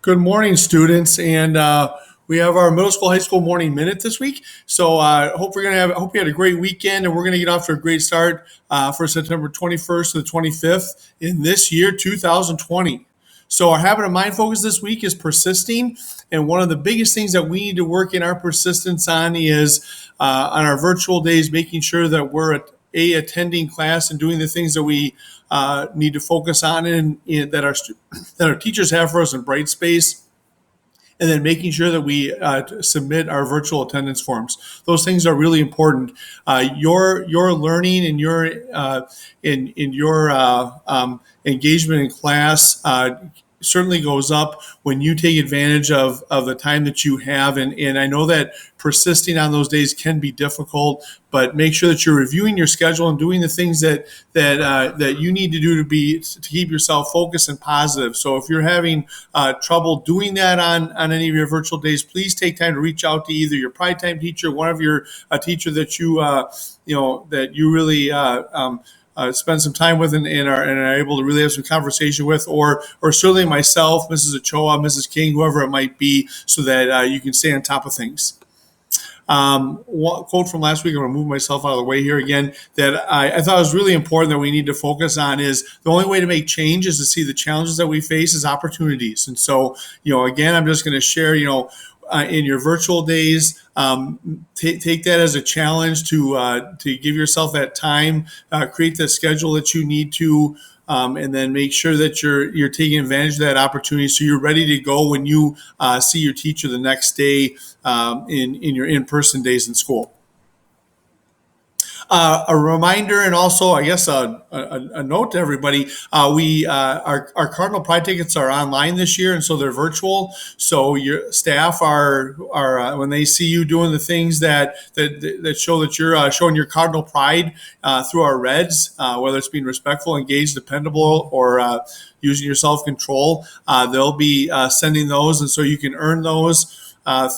Good morning, students, and we have our middle school, high school morning minute this week. So, hope you had a great weekend, and we're gonna get off to a great start for September 21st to the 25th in this year, 2020. So, our habit of mind focus this week is persisting, and one of the biggest things that we need to work in our persistence on is on our virtual days, making sure that we're attending class and doing the things that we need to focus on and that our teachers have for us in Brightspace, and then making sure that we submit our virtual attendance forms. Those things are really important. Your learning and your engagement in class certainly goes up when you take advantage of the time that you have. And I know that persisting on those days can be difficult, but make sure that you're reviewing your schedule and doing the things that you need to do to keep yourself focused and positive. So if you're having trouble doing that on any of your virtual days, please take time to reach out to either your Pride Time teacher, one of your teacher that you really spend some time with and are able to really have some conversation with, or certainly myself, Mrs. Ochoa, Mrs. King, whoever it might be, so that you can stay on top of things. One quote from last week, I'm going to move myself out of the way here again, that I thought was really important that we need to focus on is the only way to make change is to see the challenges that we face as opportunities. And so, again, I'm just going to share, in your virtual days, take that as a challenge to give yourself that time, create the schedule that you need to, and then make sure that you're taking advantage of that opportunity so you're ready to go when you see your teacher the next day in your in-person days in school. A reminder, and also, I guess, a note to everybody: our Cardinal Pride tickets are online this year, and so they're virtual. So your staff are when they see you doing the things that show that you're showing your Cardinal Pride through our reds, whether it's being respectful, engaged, dependable, or using your self-control, they'll be sending those, and so you can earn those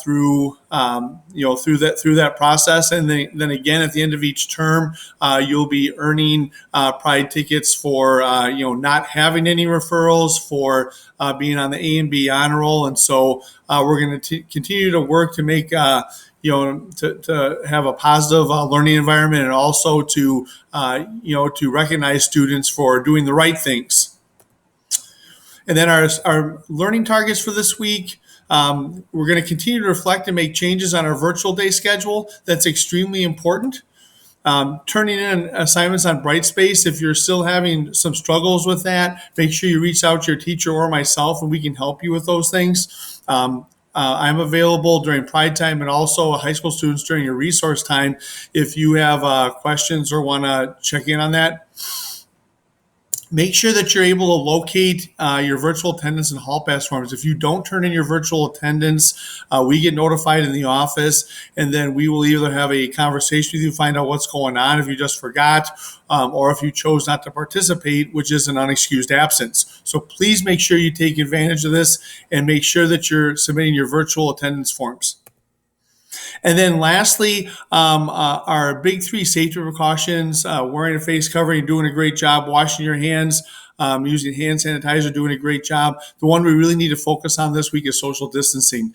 through that process. And then again, at the end of each term, you'll be earning Pride tickets for not having any referrals, for being on the A and B honor roll. And so we're going to continue to work to make to have a positive learning environment, and also to recognize students for doing the right things. And then our learning targets for this week. We're going to continue to reflect and make changes on our virtual day schedule. That's extremely important. Turning in assignments on Brightspace. If you're still having some struggles with that, make sure you reach out to your teacher or myself, and we can help you with those things. I'm available during Pride Time and also high school students during your resource time if you have questions or want to check in on that. Make sure that you're able to locate your virtual attendance and hall pass forms. If you don't turn in your virtual attendance, we get notified in the office, and then we will either have a conversation with you, find out what's going on if you just forgot, or if you chose not to participate, which is an unexcused absence. So please make sure you take advantage of this and make sure that you're submitting your virtual attendance forms. And then lastly, our big three safety precautions: wearing a face covering, doing a great job; washing your hands, using hand sanitizer, doing a great job. The one we really need to focus on this week is social distancing.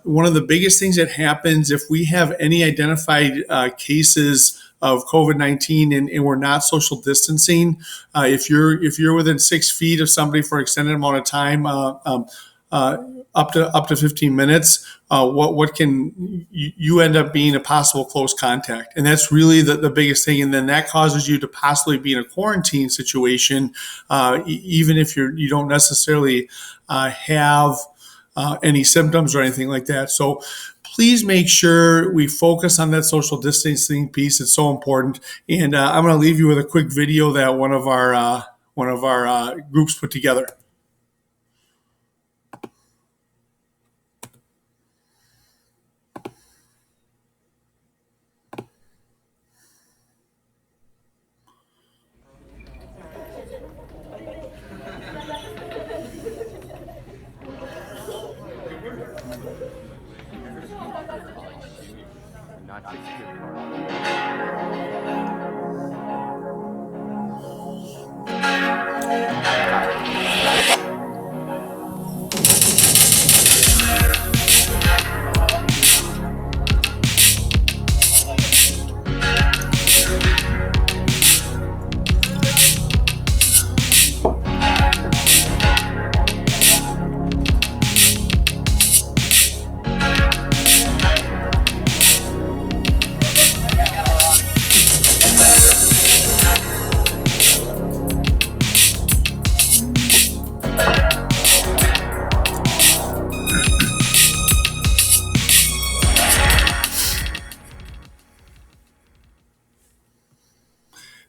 One of the biggest things that happens if we have any identified cases of COVID-19 and we're not social distancing, if you're within 6 feet of somebody for an extended amount of time, up to 15 minutes, what can you end up being a possible close contact? And that's really the biggest thing. And then that causes you to possibly be in a quarantine situation, even if you don't necessarily have any symptoms or anything like that. So please make sure we focus on that social distancing piece. It's so important. And I'm going to leave you with a quick video that one of our groups put together.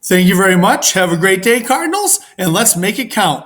Thank you very much. Have a great day, Cardinals, and let's make it count.